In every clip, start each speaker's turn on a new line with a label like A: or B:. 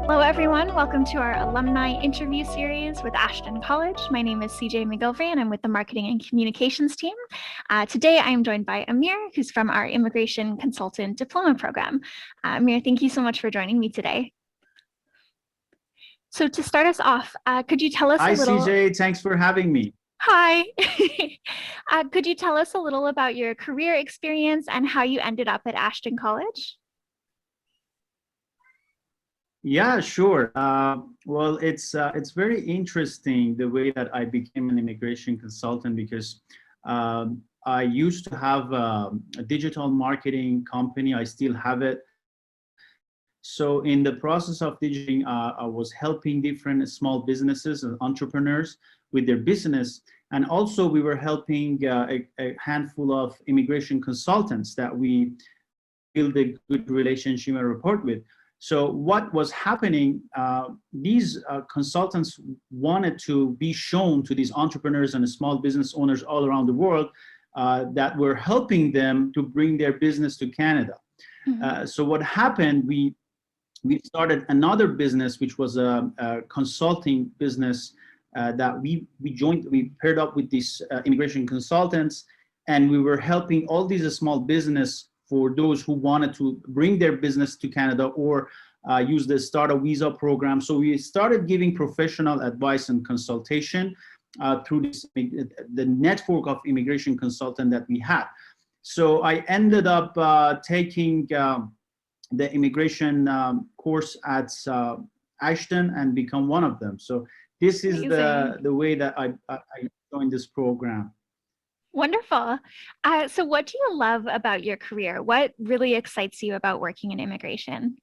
A: Hello, everyone. Welcome to our alumni interview series with Ashton College. My name is CJ McGilvery, and I'm with the Marketing and Communications team. Today, I am joined by Amir, who's from our Immigration Consultant Diploma Program. Amir, thank you so much for joining me today. So to start us off, could you tell us
B: Hi,
A: a little...
B: CJ. Thanks for having me.
A: Hi. Could you tell us a little about your career experience and how you ended up at Ashton College?
B: Yeah, sure. Well, it's very interesting the way that I became an immigration consultant because I used to have a digital marketing company. I still have it. So in the process of digitalizing, I was helping different small businesses and entrepreneurs with their business. And also we were helping a handful of immigration consultants that we build a good relationship and rapport with. So what was happening, these consultants wanted to be shown to these entrepreneurs and small business owners all around the world that we're helping them to bring their business to Canada. Mm-hmm. So what happened, we started another business, which was a consulting business that we paired up with these immigration consultants, and we were helping all these small business for those who wanted to bring their business to Canada or use the Start a Visa program. So we started giving professional advice and consultation through the network of immigration consultants that we had. So I ended up taking the immigration course at Ashton and become one of them. So this is the way that I joined this program.
A: Wonderful. So what do you love about your career? What really excites you about working in immigration?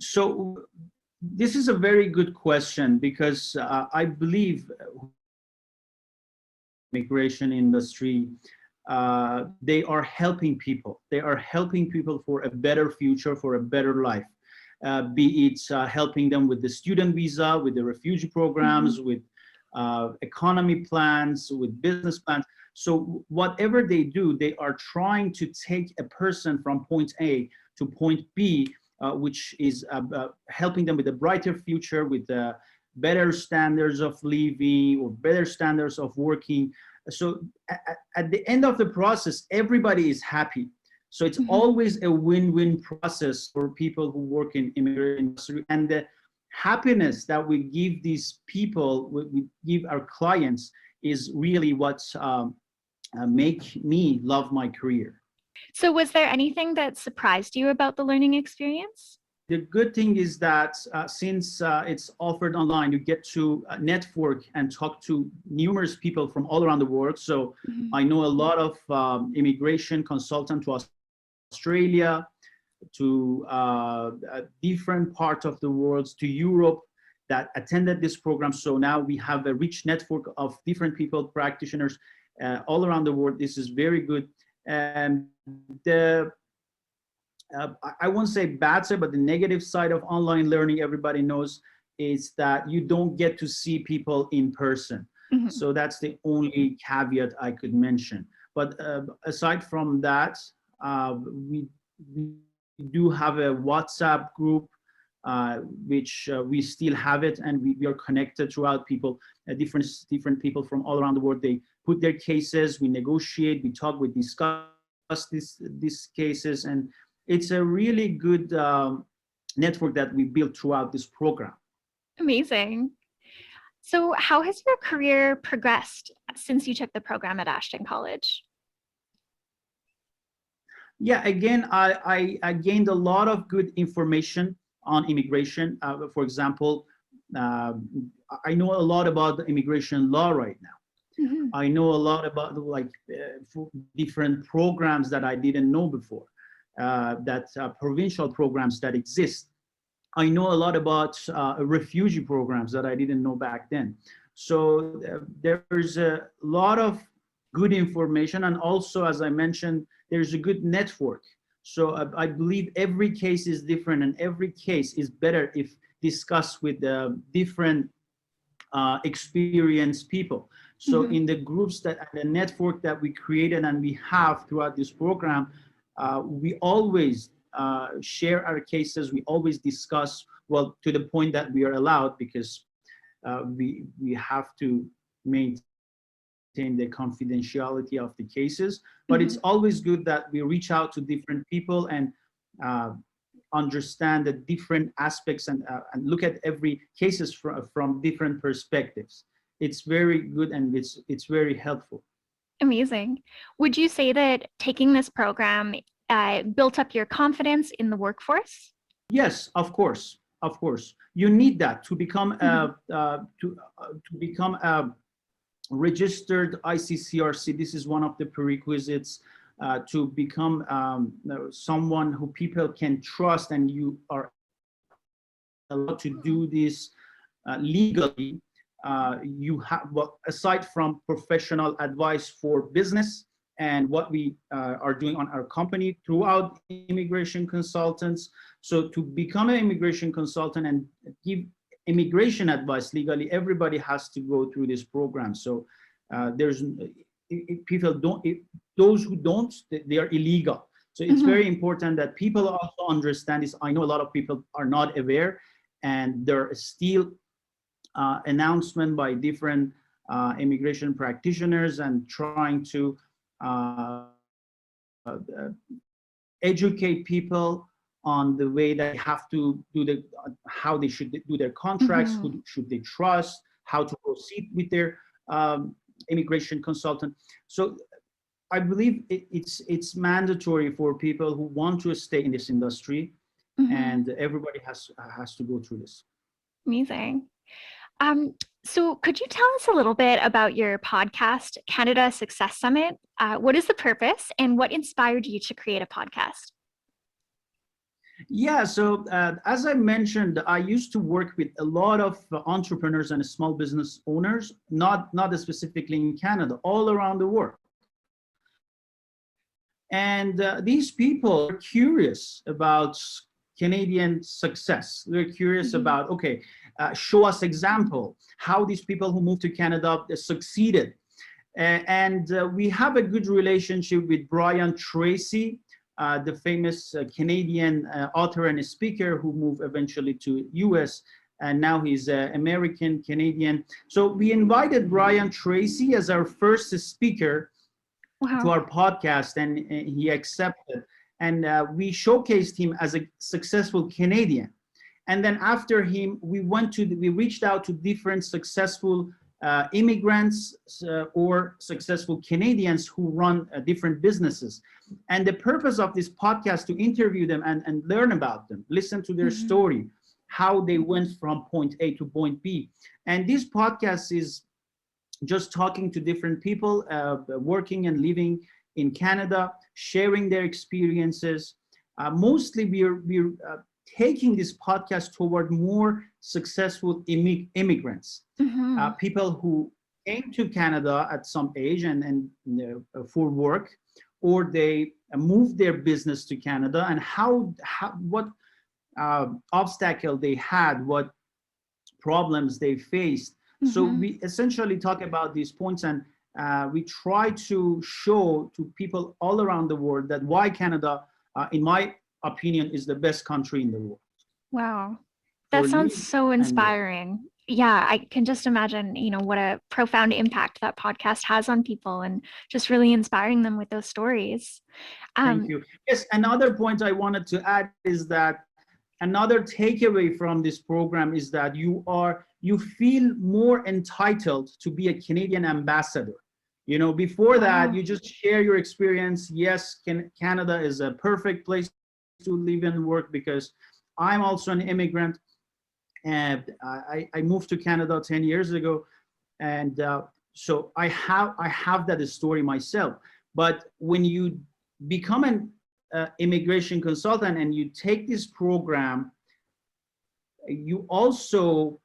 B: So this is a very good question because I believe immigration industry, they are helping people. They are helping people for a better future, for a better life. Be it helping them with the student visa, with the refugee programs, mm-hmm. with economy plans, with business plans. So whatever they do, they are trying to take a person from point A to point B, which is helping them with a brighter future, with better standards of living or better standards of working. So at the end of the process, everybody is happy. So it's mm-hmm. always a win-win process for people who work in immigration industry, and the happiness that we give these people, we give our clients, is really what make me love my career.
A: So was there anything that surprised you about the learning experience?
B: The good thing is that since it's offered online, you get to network and talk to numerous people from all around the world. So mm-hmm. I know a lot of immigration consultants to Australia, to different parts of the world, to Europe, that attended this program. So now we have a rich network of different people, practitioners all around the world. This is very good. And I won't say bad side, but the negative side of online learning, everybody knows, is that you don't get to see people in person. Mm-hmm. So that's the only caveat I could mention. But aside from that, we do have a WhatsApp group, which we still have it, and we are connected throughout people, different people from all around the world. They put their cases, we negotiate, we talk, we discuss these cases, and it's a really good network that we built throughout this program.
A: Amazing. So how has your career progressed since you took the program at Ashton College?
B: Yeah, again, I gained a lot of good information on immigration. For example, I know a lot about the immigration law right now. Mm-hmm. I know a lot about different programs that I didn't know before, provincial programs that exist. I know a lot about refugee programs that I didn't know back then. So there's a lot of good information, and also, as I mentioned, there's a good network. So I believe every case is different, and every case is better if discussed with different experienced people. So mm-hmm. in the groups the network that we created and we have throughout this program, we always share our cases. We always discuss, well, to the point that we are allowed, because we have to maintain the confidentiality of the cases. But it's always good that we reach out to different people and understand the different aspects and look at every cases from different perspectives. It's very good and it's very helpful.
A: Amazing. Would you say that taking this program built up your confidence in the workforce?
B: Yes, of course, of course. You need that to become to become a registered ICCRC. This is one of the prerequisites to become someone who people can trust, and you are allowed to do this legally. You have, well, aside from professional advice for business and what we are doing on our company throughout immigration consultants. So to become an immigration consultant and give immigration advice legally, everybody has to go through this program. So there's people don't, those who don't, they are illegal. So it's very important that people also understand this. I know a lot of people are not aware, and there are still announcement by different immigration practitioners and trying to educate people on the way they have to do how they should do their contracts, who should they trust, how to proceed with their immigration consultant. So I believe it's mandatory for people who want to stay in this industry, and everybody has to go through this.
A: Amazing. So could you tell us a little bit about your podcast, Canada Success Summit? What is the purpose and what inspired you to create a podcast?
B: Yeah, so as I mentioned, I used to work with a lot of entrepreneurs and small business owners, not specifically in Canada, all around the world. And these people are curious about Canadian success. They're curious about, okay, show us example, how these people who moved to Canada succeeded. And we have a good relationship with Brian Tracy, the famous Canadian author and speaker who moved eventually to US, and now he's American Canadian. So we invited Brian Tracy as our first speaker to our podcast, and he accepted. And we showcased him as a successful Canadian. And then after him, we reached out to different successful immigrants or successful Canadians who run different businesses. And the purpose of this podcast to interview them and learn about them, listen to their story, how they went from point A to point B. And this podcast is just talking to different people working and living in Canada, sharing their experiences. Mostly we're taking this podcast toward more successful immigrants, people who came to Canada at some age and for work, or they moved their business to Canada, and what obstacle they had, what problems they faced. So we essentially talk about these points, and we try to show to people all around the world that why Canada, in my opinion, is the best country in the world.
A: Wow, that sounds so inspiring. Yeah, I can just imagine, what a profound impact that podcast has on people, and just really inspiring them with those stories.
B: Thank you. Yes, another point I wanted to add is that another takeaway from this program is that you feel more entitled to be a Canadian ambassador. Before that, you just share your experience. Yes, Canada is a perfect place to live and work because I'm also an immigrant, and I moved to Canada 10 years ago, and so I have that story myself. But when you become an immigration consultant and you take this program, you also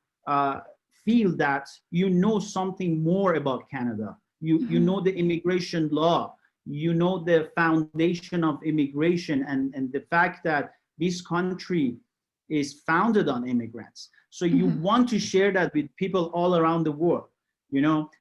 B: feel that you know something more about Canada. You know the immigration law, you know the foundation of immigration, and the fact that this country is founded on immigrants. So you want to share that with people all around the world,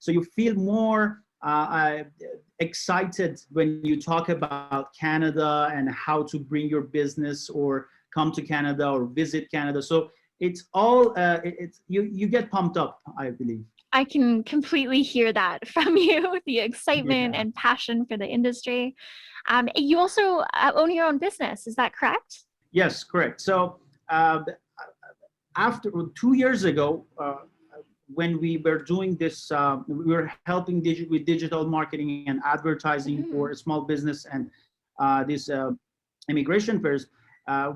B: so you feel more I'm excited when you talk about Canada and how to bring your business or come to Canada or visit Canada. So it's all it's you get pumped up, I believe.
A: I can completely hear that from you, the excitement
B: Yeah.
A: and passion for the industry. You also own your own business, is that correct?
B: Yes, correct. So uh, after 2 years ago, when we were doing this, we were helping with digital marketing and advertising for
A: Mhm.
B: a small business and this immigration fairs.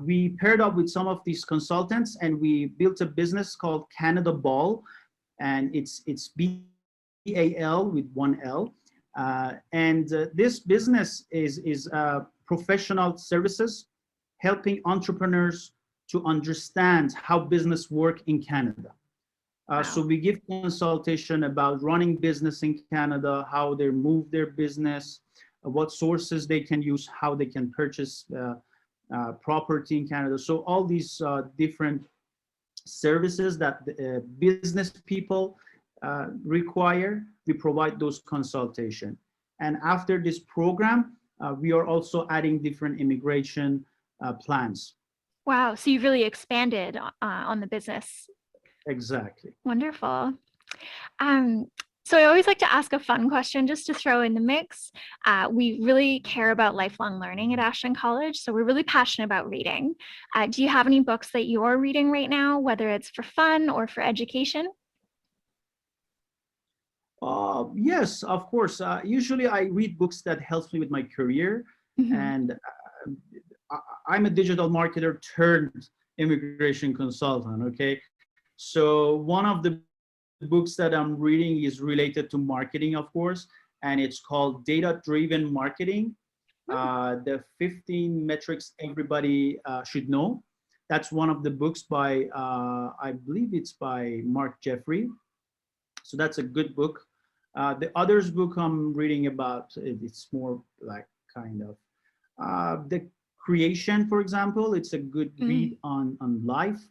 B: We paired up with some of these consultants and we built a business called Canada Ball, and it's BAL with one L. And this business is professional services, helping entrepreneurs to understand how business work in Canada. So
A: Wow.
B: we give consultation about running business in Canada, how they move their business, what sources they can use, how they can purchase property in Canada. So all these different services that business people require, we provide those consultation. And after this program, we are also adding different immigration plans.
A: Wow. So you've really expanded on the business.
B: Exactly.
A: Wonderful. Um, so I always like to ask a fun question just to throw in the mix. We really care about lifelong learning at Ashton College, so we're really passionate about reading. Do you have any books that you're reading right now, whether it's for fun or for education?
B: Yes, of course. Usually I read books that helps me with my career,
A: Mhm.
B: and I'm a digital marketer turned immigration consultant. Okay, so one of the books that I'm reading is related to marketing, of course, and it's called Data Driven Marketing,
A: Mm.
B: the 15 metrics everybody should know. That's one of the books by, I believe it's by Mark Jeffrey. So that's a good book. The others book I'm reading about, it's more like kind of the creation, for example. It's a good read
A: Mm.
B: on life.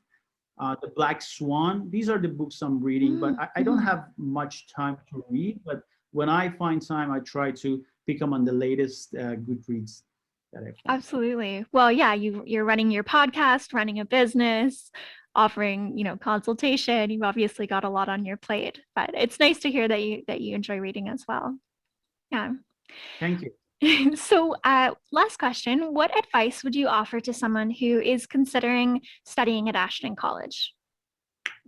B: The Black Swan. These are the books I'm reading, but
A: Mm.
B: I don't
A: Mhm.
B: have much time to read. But when I find time, I try to pick up on the latest good reads that I find.
A: Absolutely. Well, yeah, you're running your podcast, running a business, offering, consultation. You've obviously got a lot on your plate, but it's nice to hear that you enjoy reading as well. Yeah.
B: Thank you.
A: So, last question, what advice would you offer to someone who is considering studying at Ashton College?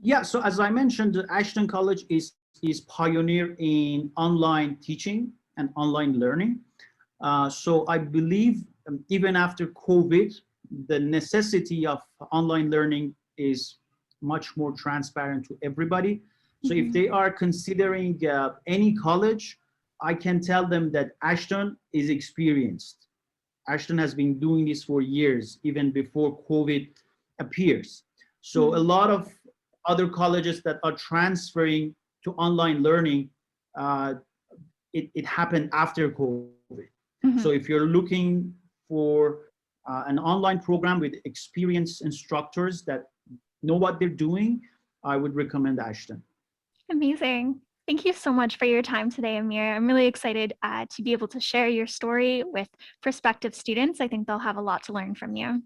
B: Yeah, so as I mentioned, Ashton College is pioneer in online teaching and online learning. So I believe even after COVID, the necessity of online learning is much more transparent to everybody. So if
A: Mhm.
B: they are considering any college, I can tell them that Ashton is experienced. Ashton has been doing this for years, even before COVID appears. So a
A: Mhm.
B: lot of other colleges that are transferring to online learning, uh, it happened after COVID. So if
A: Mhm.
B: you're looking for an online program with experienced instructors that know what they're doing, I would recommend Ashton.
A: Amazing. Thank you so much for your time today, Amir. I'm really excited to be able to share your story with prospective students. I think they'll have a lot to learn from you.